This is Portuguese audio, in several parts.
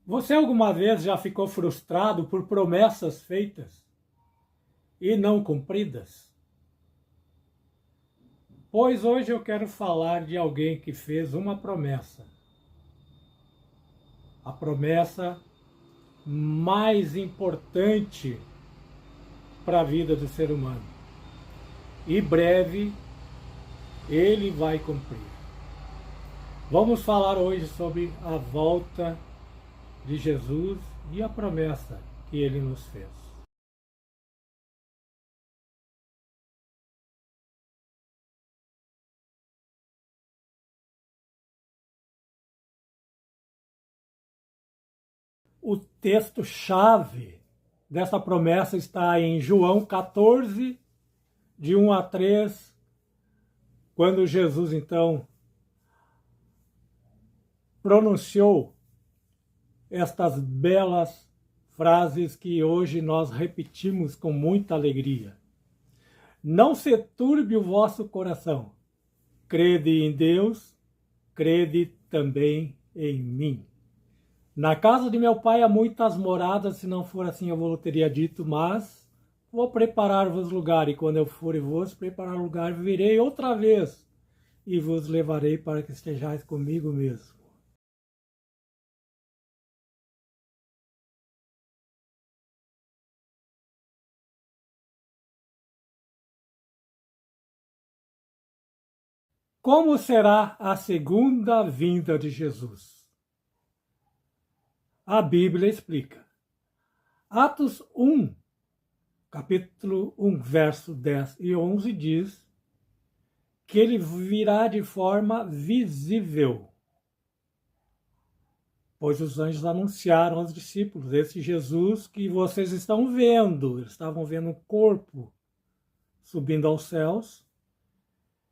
Você alguma vez já ficou frustrado por promessas feitas e não cumpridas? Pois hoje eu quero falar de alguém que fez uma promessa. A promessa mais importante para a vida do ser humano. E breve ele vai cumprir. Vamos falar hoje sobre a volta de Jesus e a promessa que ele nos fez. O texto-chave dessa promessa está em João 14, de 1 a 3, quando Jesus então pronunciou estas belas frases que hoje nós repetimos com muita alegria. Não se turbe o vosso coração. Crede em Deus, crede também em mim. Na casa de meu pai há muitas moradas, se não for assim eu vos teria dito, mas vou preparar-vos lugar, e quando eu for e vos preparar lugar, virei outra vez e vos levarei para que estejais comigo mesmo. Como será a segunda vinda de Jesus? A Bíblia explica. Atos 1, capítulo 1, verso 10 e 11 diz que ele virá de forma visível, pois os anjos anunciaram aos discípulos, esse Jesus que vocês estão vendo, eles estavam vendo um corpo subindo aos céus,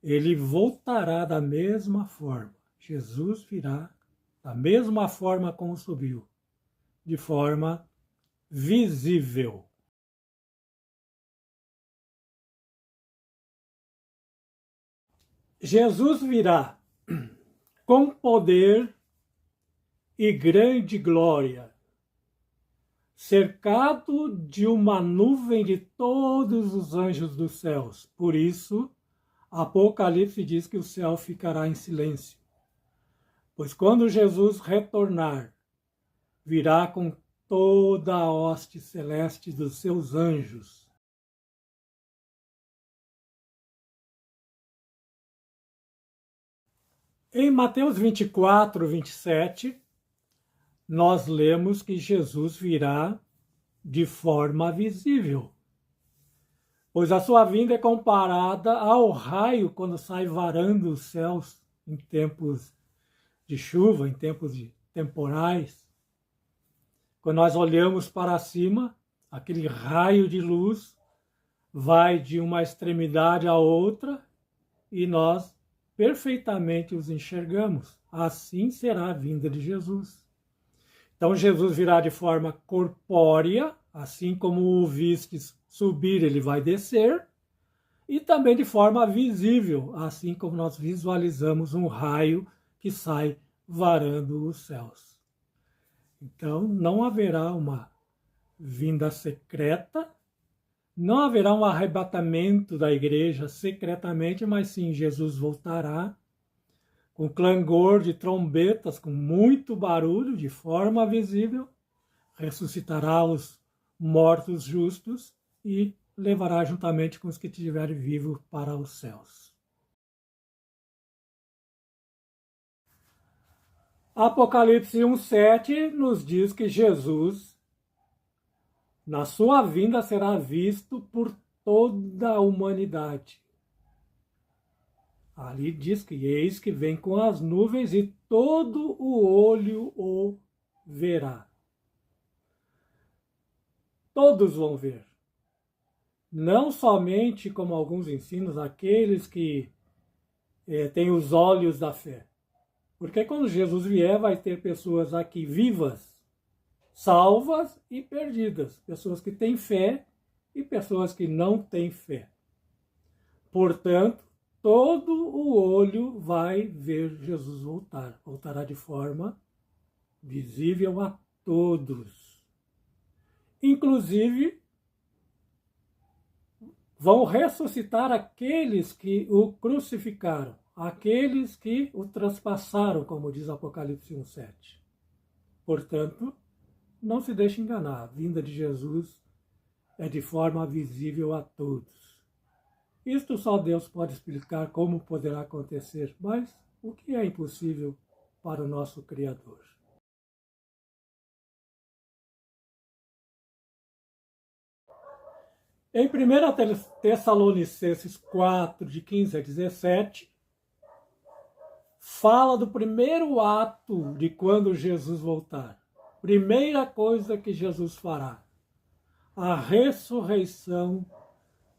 ele voltará da mesma forma. Jesus virá da mesma forma como subiu, de forma visível. Jesus virá com poder e grande glória, cercado de uma nuvem de todos os anjos dos céus. Por isso, Apocalipse diz que o céu ficará em silêncio. Pois quando Jesus retornar, virá com toda a hoste celeste dos seus anjos. Em Mateus 24, 27, nós lemos que Jesus virá de forma visível, pois a sua vinda é comparada ao raio quando sai varando os céus em tempos de chuva, em tempos de temporais. Quando nós olhamos para cima, aquele raio de luz vai de uma extremidade à outra e nós perfeitamente os enxergamos. Assim será a vinda de Jesus. Então Jesus virá de forma corpórea, assim como o vistes subir, ele vai descer, e também de forma visível, assim como nós visualizamos um raio que sai varando os céus. Então não haverá uma vinda secreta, não haverá um arrebatamento da igreja secretamente, mas sim Jesus voltará com clangor de trombetas, com muito barulho, de forma visível, ressuscitará os mortos justos e levará juntamente com os que estiverem vivos para os céus. Apocalipse 1,7 nos diz que Jesus, na sua vinda, será visto por toda a humanidade. Ali diz que eis que vem com as nuvens e todo o olho o verá. Todos vão ver. Não somente, como alguns ensinam, aqueles que têm os olhos da fé. Porque quando Jesus vier, vai ter pessoas aqui vivas, salvas e perdidas. Pessoas que têm fé e pessoas que não têm fé. Portanto, todo o olho vai ver Jesus voltar. Voltará de forma visível a todos. Inclusive, vão ressuscitar aqueles que o crucificaram, aqueles que o traspassaram, como diz Apocalipse 1:7. Portanto, não se deixe enganar, a vinda de Jesus é de forma visível a todos. Isto só Deus pode explicar como poderá acontecer, mas o que é impossível para o nosso Criador? Em 1 Tessalonicenses 4, de 15 a 17, fala do primeiro ato de quando Jesus voltar. Primeira coisa que Jesus fará: a ressurreição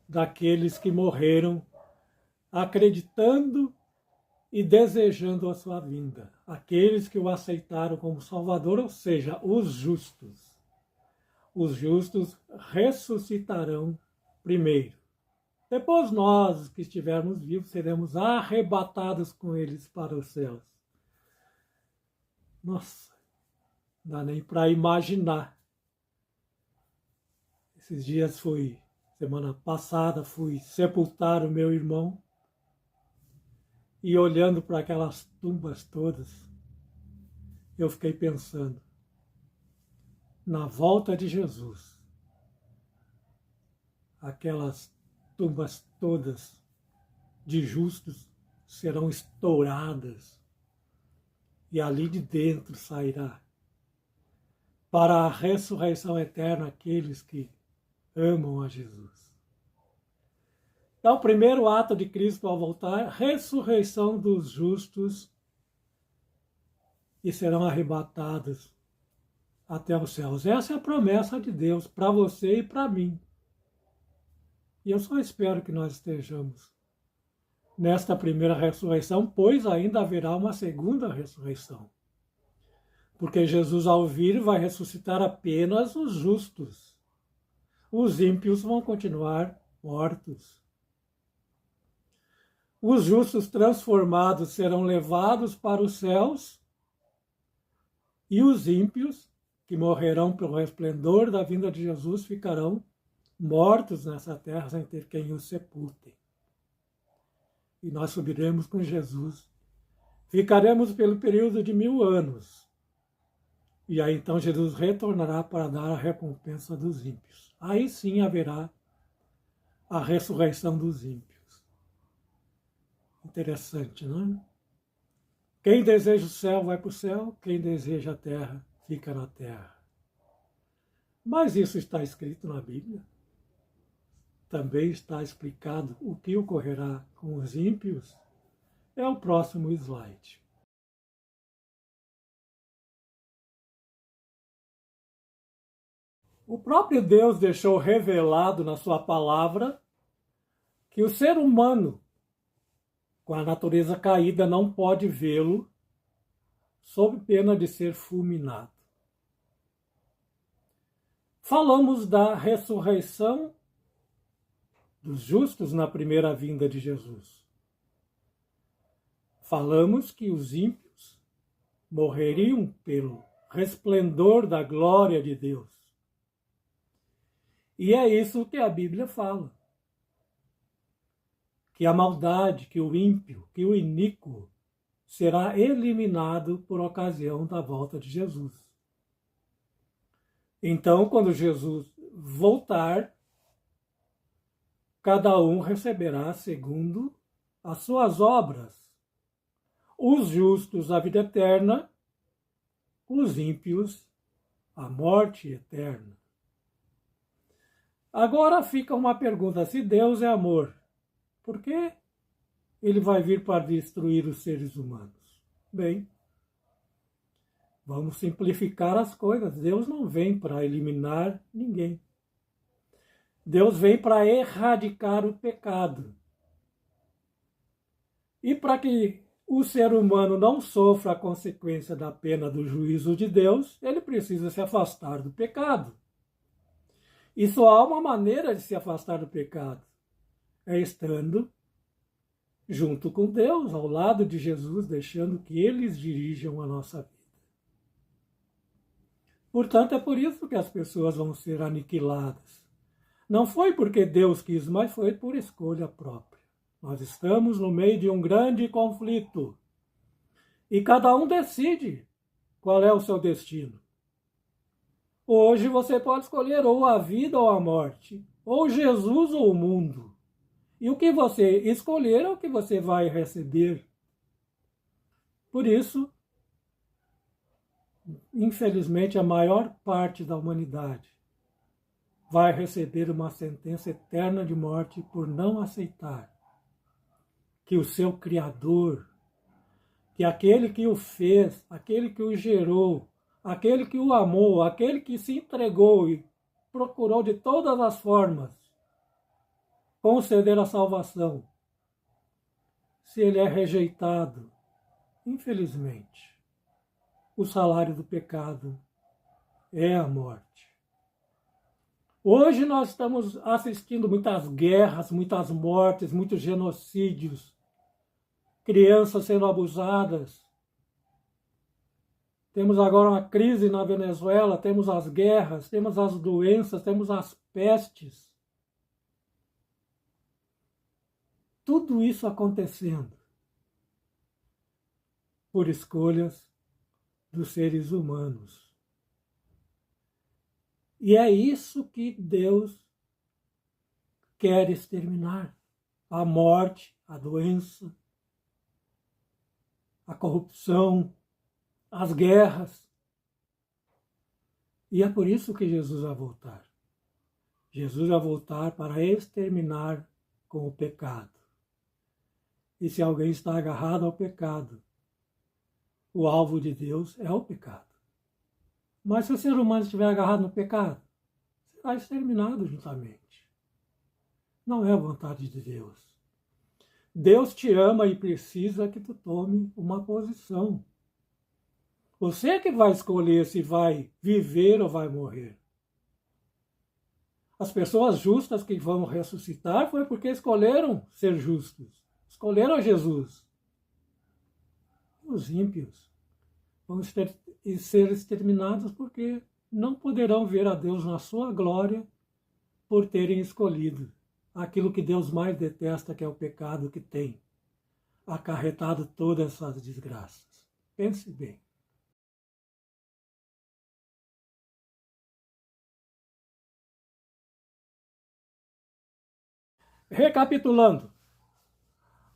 daqueles que morreram, acreditando e desejando a sua vinda. Aqueles que o aceitaram como Salvador, ou seja, os justos. Os justos ressuscitarão primeiro. Depois nós, que estivermos vivos, seremos arrebatados com eles para os céus. Nossa, não dá nem para imaginar. Esses dias semana passada, fui sepultar o meu irmão e olhando para aquelas tumbas todas, eu fiquei pensando, na volta de Jesus, aquelas tumbas todas de justos serão estouradas e ali de dentro sairá para a ressurreição eterna aqueles que amam a Jesus. Então, o primeiro ato de Cristo ao voltar, ressurreição dos justos e serão arrebatados até os céus. Essa é a promessa de Deus para você e para mim. E eu só espero que nós estejamos nesta primeira ressurreição, pois ainda haverá uma segunda ressurreição. Porque Jesus, ao vir, vai ressuscitar apenas os justos. Os ímpios vão continuar mortos. Os justos transformados serão levados para os céus e os ímpios, que morrerão pelo resplendor da vinda de Jesus, ficarão mortos nessa terra sem ter quem os sepulte. E nós subiremos com Jesus. Ficaremos pelo período de 1000 anos. E aí então Jesus retornará para dar a recompensa dos ímpios. Aí sim haverá a ressurreição dos ímpios. Interessante, não é? Quem deseja o céu vai para o céu, quem deseja a terra fica na terra. Mas isso está escrito na Bíblia. Também está explicado o que ocorrerá com os ímpios. É o próximo slide. O próprio Deus deixou revelado na sua palavra que o ser humano, com a natureza caída, não pode vê-lo sob pena de ser fulminado. Falamos da ressurreição dos justos na primeira vinda de Jesus. Falamos que os ímpios morreriam pelo resplendor da glória de Deus. E é isso que a Bíblia fala. Que a maldade, que o ímpio, que o iníquo será eliminado por ocasião da volta de Jesus. Então, quando Jesus voltar, cada um receberá segundo as suas obras. Os justos a vida eterna, os ímpios a morte eterna. Agora fica uma pergunta: se Deus é amor, por que ele vai vir para destruir os seres humanos? Bem, vamos simplificar as coisas. Deus não vem para eliminar ninguém. Deus vem para erradicar o pecado. E para que o ser humano não sofra a consequência da pena do juízo de Deus, ele precisa se afastar do pecado. E só há uma maneira de se afastar do pecado: é estando junto com Deus, ao lado de Jesus, deixando que eles dirijam a nossa vida. Portanto, é por isso que as pessoas vão ser aniquiladas. Não foi porque Deus quis, mas foi por escolha própria. Nós estamos no meio de um grande conflito. E cada um decide qual é o seu destino. Hoje você pode escolher ou a vida ou a morte, ou Jesus ou o mundo. E o que você escolher é o que você vai receber. Por isso, infelizmente, a maior parte da humanidade vai receber uma sentença eterna de morte por não aceitar que o seu Criador, que aquele que o fez, aquele que o gerou, aquele que o amou, aquele que se entregou e procurou de todas as formas conceder a salvação, se ele é rejeitado, infelizmente, o salário do pecado é a morte. Hoje nós estamos assistindo muitas guerras, muitas mortes, muitos genocídios, crianças sendo abusadas. Temos agora uma crise na Venezuela, temos as guerras, temos as doenças, temos as pestes. Tudo isso acontecendo por escolhas dos seres humanos. E é isso que Deus quer exterminar: a morte, a doença, a corrupção, as guerras. E é por isso que Jesus vai voltar. Jesus vai voltar para exterminar com o pecado. E se alguém está agarrado ao pecado, o alvo de Deus é o pecado. Mas se o ser humano estiver agarrado no pecado, será exterminado juntamente. Não é a vontade de Deus. Deus te ama e precisa que tu tome uma posição. Você é que vai escolher se vai viver ou vai morrer. As pessoas justas que vão ressuscitar foi porque escolheram ser justos. Escolheram Jesus. Os ímpios vão ser exterminados porque não poderão ver a Deus na sua glória por terem escolhido aquilo que Deus mais detesta, que é o pecado, que tem acarretado todas essas desgraças. Pense bem. Recapitulando,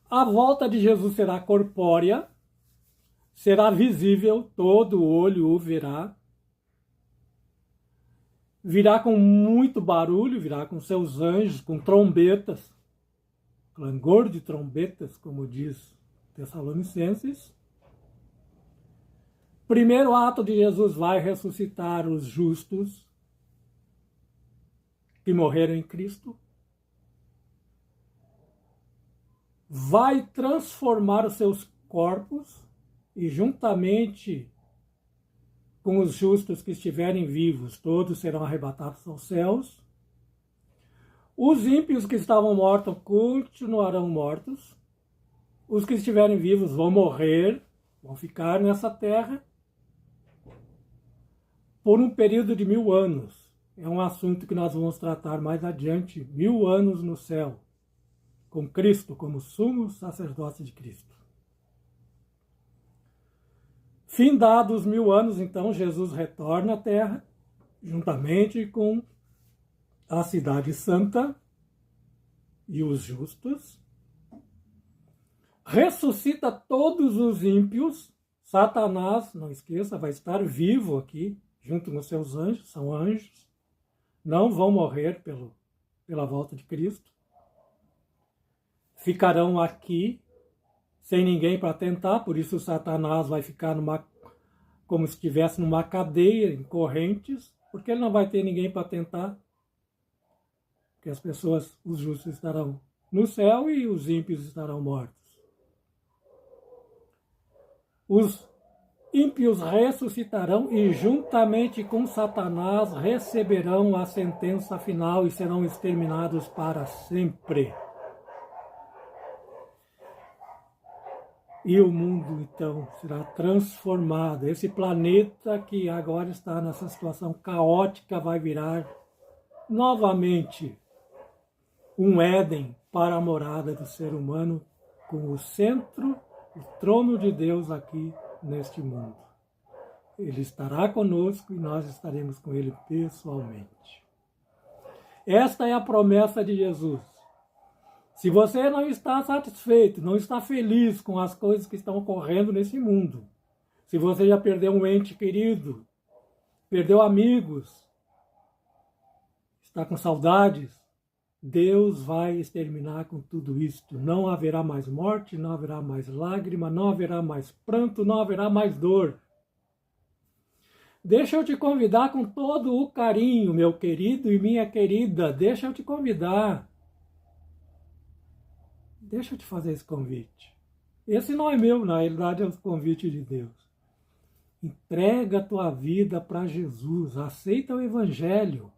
a volta de Jesus será corpórea, será visível, todo olho o verá, virá com muito barulho, virá com seus anjos, com trombetas, clangor de trombetas, como diz Tessalonicenses. Primeiro ato de Jesus vai ressuscitar os justos que morreram em Cristo. Vai transformar os seus corpos e juntamente com os justos que estiverem vivos, todos serão arrebatados aos céus. Os ímpios que estavam mortos continuarão mortos. Os que estiverem vivos vão morrer, vão ficar nessa terra por um período de 1000 anos. É um assunto que nós vamos tratar mais adiante. 1000 anos no céu, com Cristo como sumo sacerdote de Cristo. Findados os 1000 anos, então, Jesus retorna à terra, juntamente com a cidade santa e os justos. Ressuscita todos os ímpios. Satanás, não esqueça, vai estar vivo aqui, junto com seus anjos, são anjos. Não vão morrer pela volta de Cristo. Ficarão aqui sem ninguém para tentar, por isso Satanás vai ficar como se estivesse numa cadeia, em correntes, porque ele não vai ter ninguém para tentar, porque as pessoas, os justos estarão no céu e os ímpios estarão mortos. Os ímpios ressuscitarão e juntamente com Satanás receberão a sentença final e serão exterminados para sempre. E o mundo, então, será transformado. Esse planeta que agora está nessa situação caótica vai virar novamente um Éden para a morada do ser humano, com o centro, o trono de Deus aqui neste mundo. Ele estará conosco e nós estaremos com ele pessoalmente. Esta é a promessa de Jesus. Se você não está satisfeito, não está feliz com as coisas que estão ocorrendo nesse mundo, se você já perdeu um ente querido, perdeu amigos, está com saudades, Deus vai exterminar com tudo isto. Não haverá mais morte, não haverá mais lágrima, não haverá mais pranto, não haverá mais dor. Deixa eu te convidar com todo o carinho, meu querido e minha querida. Deixa eu te convidar. Deixa eu te fazer esse convite. Esse não é meu, na realidade é o convite de Deus. Entrega a tua vida para Jesus. Aceita o Evangelho.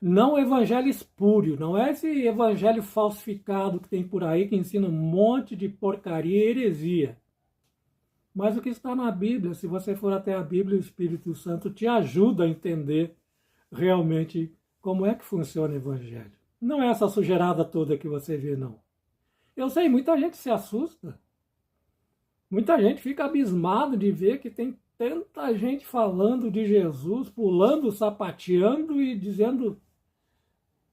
Não o evangelho espúrio, não é esse evangelho falsificado que tem por aí, que ensina um monte de porcaria e heresia. Mas o que está na Bíblia, se você for até a Bíblia, o Espírito Santo te ajuda a entender realmente como é que funciona o evangelho. Não é essa sujeirada toda que você vê, não. Eu sei, muita gente se assusta. Muita gente fica abismado de ver que tem tanta gente falando de Jesus, pulando, sapateando e dizendo...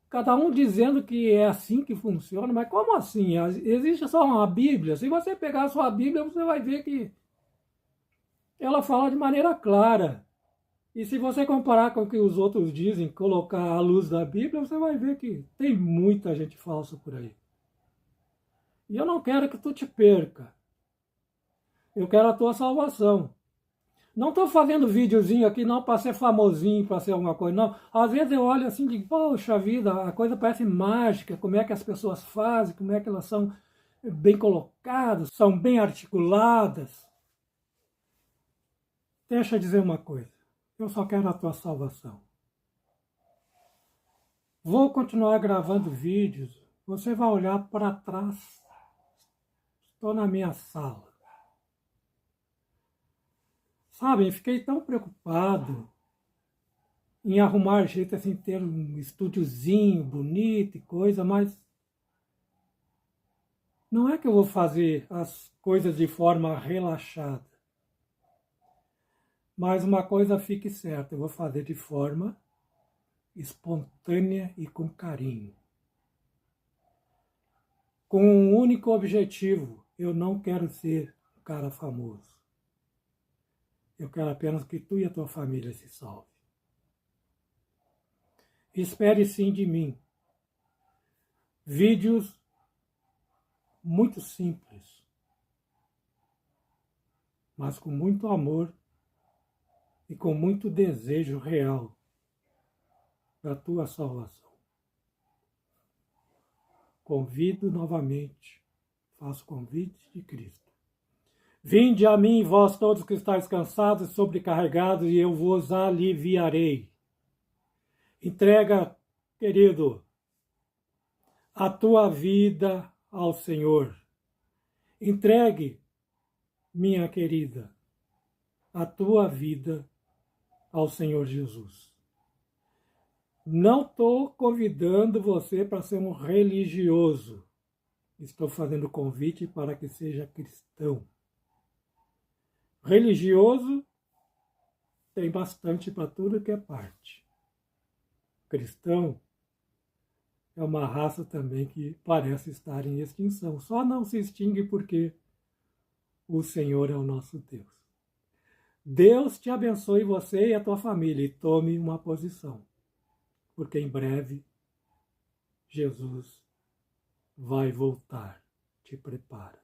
Cada um dizendo que é assim que funciona, mas como assim? Existe só uma Bíblia? Se você pegar a sua Bíblia, você vai ver que ela fala de maneira clara. E se você comparar com o que os outros dizem, colocar à luz da Bíblia, você vai ver que tem muita gente falsa por aí. E eu não quero que tu te perca. Eu quero a tua salvação. Não estou fazendo videozinho aqui não para ser famosinho, para ser alguma coisa, não. Às vezes eu olho assim e digo, poxa vida, a coisa parece mágica, como é que as pessoas fazem, como é que elas são bem colocadas, são bem articuladas. Deixa eu dizer uma coisa, eu só quero a tua salvação. Vou continuar gravando vídeos, você vai olhar para trás, estou na minha sala. Sabe, eu fiquei tão preocupado em arrumar jeito assim, ter um estúdiozinho bonito e coisa, mas não é que eu vou fazer as coisas de forma relaxada. Mas uma coisa fique certa, eu vou fazer de forma espontânea e com carinho. Com um único objetivo, eu não quero ser um cara famoso. Eu quero apenas que tu e a tua família se salvem. Espere sim de mim vídeos muito simples, mas com muito amor e com muito desejo real da tua salvação. Convido novamente, faço convite de Cristo. Vinde a mim, vós todos que estáis cansados e sobrecarregados, e eu vos aliviarei. Entrega, querido, a tua vida ao Senhor. Entregue, minha querida, a tua vida ao Senhor Jesus. Não estou convidando você para ser um religioso. Estou fazendo convite para que seja cristão. Religioso tem bastante para tudo que é parte. Cristão é uma raça também que parece estar em extinção. Só não se extingue porque o Senhor é o nosso Deus. Deus te abençoe você e a tua família e tome uma posição, porque em breve Jesus vai voltar. Te prepara.